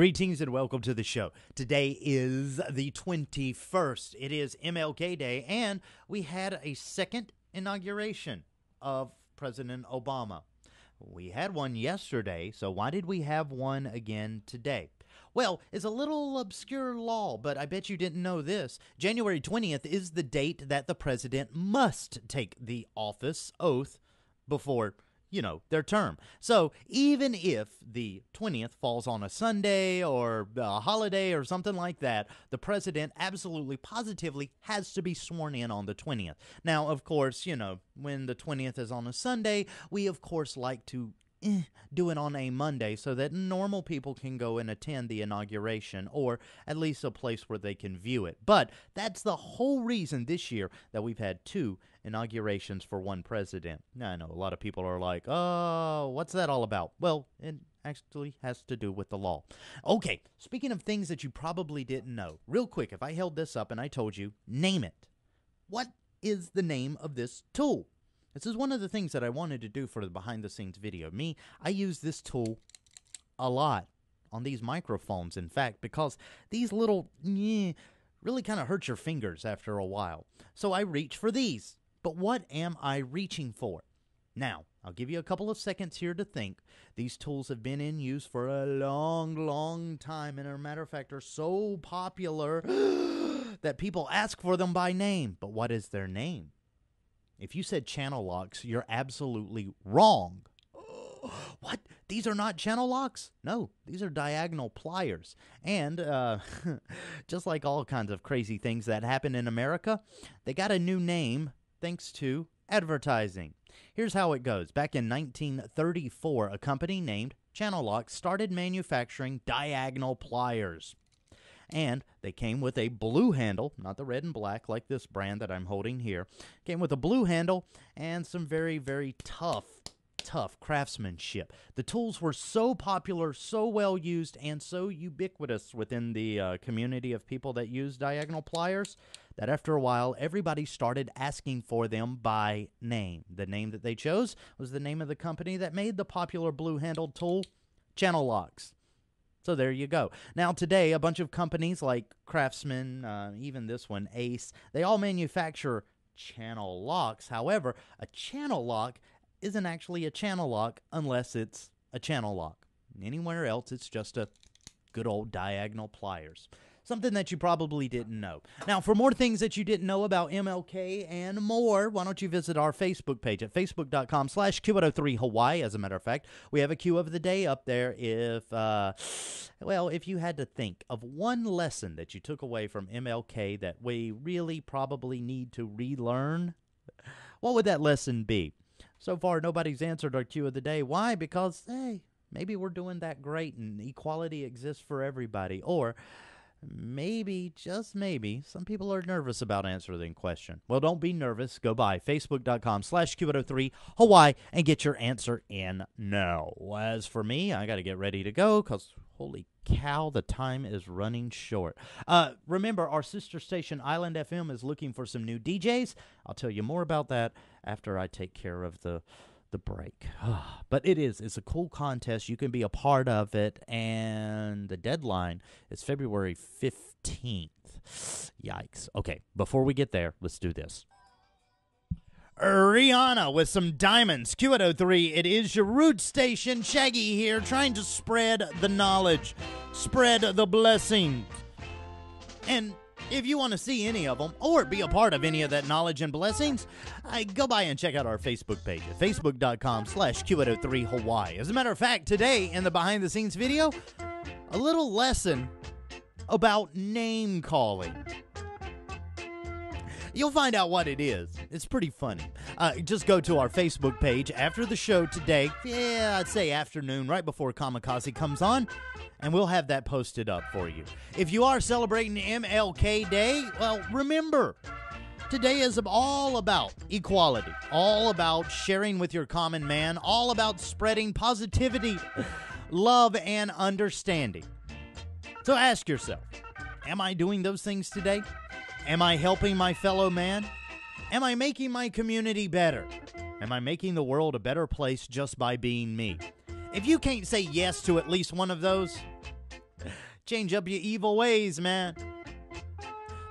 Greetings and welcome to the show. Today is the 21st. It is MLK Day, and we had a second inauguration of President Obama. We had one yesterday, so why did we have one again today? Well, it's a little obscure law, but I bet you didn't know this. January 20th is the date that the president must take the office oath before their term. So even if the 20th falls on a Sunday or a holiday or something like that, the president absolutely positively has to be sworn in on the 20th. Now, of course, when the 20th is on a Sunday, we of course like to do it on a Monday so that normal people can go and attend the inauguration, or at least a place where they can view it. But that's the whole reason this year that we've had two inaugurations for one president. Now, I know a lot of people are like, oh, what's that all about? Well, it actually has to do with the law. Okay, speaking of things that you probably didn't know, real quick, if I held this up and I told you, name it, what is the name of this tool? This is one of the things that I wanted to do for the behind-the-scenes video. I use this tool a lot on these microphones, in fact, because these little really kind of hurt your fingers after a while. So I reach for these. But what am I reaching for? Now, I'll give you a couple of seconds here to think. These tools have been in use for a long, long time, and as a matter of fact, are so popular that people ask for them by name. But what is their name? If you said channel locks, you're absolutely wrong. What? These are not channel locks? No, these are diagonal pliers. And just like all kinds of crazy things that happen in America, they got a new name thanks to advertising. Here's how it goes. Back in 1934, a company named Channel Lock started manufacturing diagonal pliers. And they came with a blue handle, not the red and black like this brand that I'm holding here. Came with a blue handle and some very, very tough craftsmanship. The tools were so popular, so well used, and so ubiquitous within the community of people that use diagonal pliers that after a while, everybody started asking for them by name. The name that they chose was the name of the company that made the popular blue-handled tool, Channel Locks. So there you go. Now today, a bunch of companies like Craftsman, even this one, Ace, they all manufacture channel locks. However, a channel lock isn't actually a channel lock unless it's a channel lock. Anywhere else, it's just a good old diagonal pliers. Something that you probably didn't know. Now, for more things that you didn't know about MLK and more, why don't you visit our Facebook page at facebook.com/Q103 Hawaii. As a matter of fact, we have a Q of the day up there. If you had to think of one lesson that you took away from MLK that we really probably need to relearn, what would that lesson be? So far, nobody's answered our Q of the day. Why? Because, hey, maybe we're doing that great and equality exists for everybody. Or maybe, just maybe, some people are nervous about answering the question. Well, don't be nervous. Go by facebook.com/Q103 Hawaii and get your answer in now. As for me, I got to get ready to go because, holy cow, the time is running short. Remember, our sister station, Island FM, is looking for some new DJs. I'll tell you more about that after I take care of the break. But it's a cool contest. You can be a part of it, and the deadline is February 15th. Yikes. Okay, before we get there, let's do this. Rihanna with some diamonds. Q103, it is your root station. Shaggy here, trying to spread the knowledge, spread the blessing. And if you want to see any of them or be a part of any of that knowledge and blessings, go by and check out our Facebook page at facebook.com/Q103 Hawaii. As a matter of fact, today in the behind the scenes video, a little lesson about name calling. You'll find out what it is. It's pretty funny. Just go to our Facebook page after the show today. Yeah, I'd say afternoon, right before Kamikaze comes on, and we'll have that posted up for you. If you are celebrating MLK Day, well, remember, today is all about equality, all about sharing with your common man, all about spreading positivity, love, and understanding. So ask yourself, am I doing those things today? Am I helping my fellow man? Am I making my community better? Am I making the world a better place just by being me? If you can't say yes to at least one of those, Change up your evil ways, man.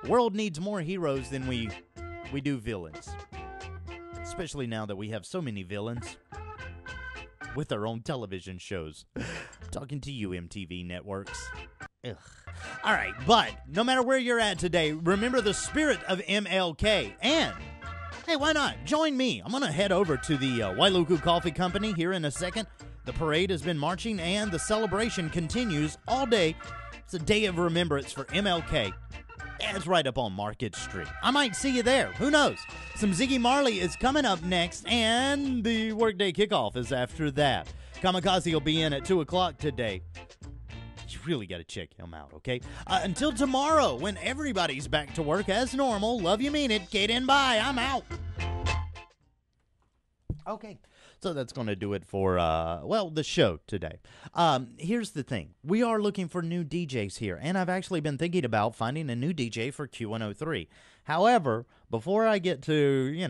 World needs more heroes than we do villains. Especially now that we have so many villains with our own television shows. Talking to you, MTV networks. Ugh. All right, but no matter where you're at today, remember the spirit of MLK. And, hey, why not? Join me. I'm going to head over to the Wailuku Coffee Company here in a second. The parade has been marching, and the celebration continues all day. It's a day of remembrance for MLK. It's right up on Market Street. I might see you there. Who knows? Some Ziggy Marley is coming up next, and the workday kickoff is after that. Kamikaze will be in at 2 o'clock today. You really got to check him out, okay? Until tomorrow, when everybody's back to work as normal. Love you, mean it. Kate in, bye. I'm out. Okay. So that's going to do it for, the show today. Here's the thing. We are looking for new DJs here, and I've actually been thinking about finding a new DJ for Q103. However, before I get to,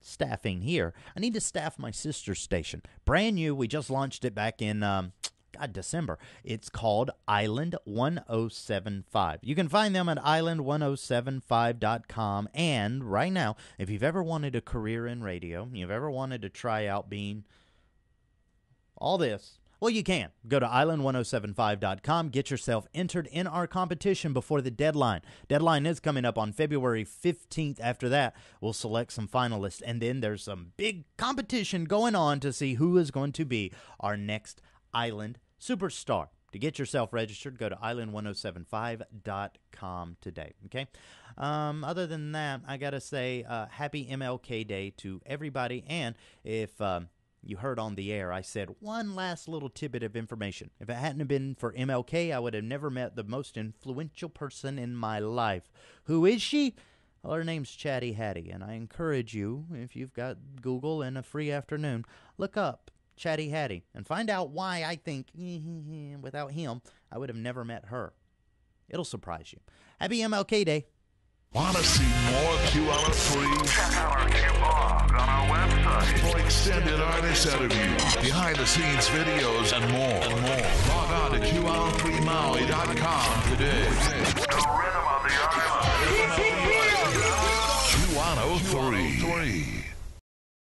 staffing here, I need to staff my sister station. Brand new. We just launched it back in, December. It's called Island 1075. You can find them at island1075.com. And right now, if you've ever wanted a career in radio, you've ever wanted to try out being all this, well, you can. Go to island1075.com. Get yourself entered in our competition before the deadline. Deadline is coming up on February 15th. After that, we'll select some finalists. And then there's some big competition going on to see who is going to be our next Island Superstar. To get yourself registered, go to island1075.com today, okay? Other than that, I got to say happy MLK Day to everybody. And if you heard on the air, I said one last little tidbit of information. If it hadn't been for MLK, I would have never met the most influential person in my life. Who is she? Well, her name's Chatty Hattie, and I encourage you, if you've got Google and a free afternoon, look up Chatty Hattie and find out why I think without him, I would have never met her. It'll surprise you. Happy MLK Day. Want to see more Q103? Check out our Q-blog on our website. For extended artist interviews, behind-the-scenes videos, and more. Log on to Q103Maui.com today. The rhythm of the island. Q103.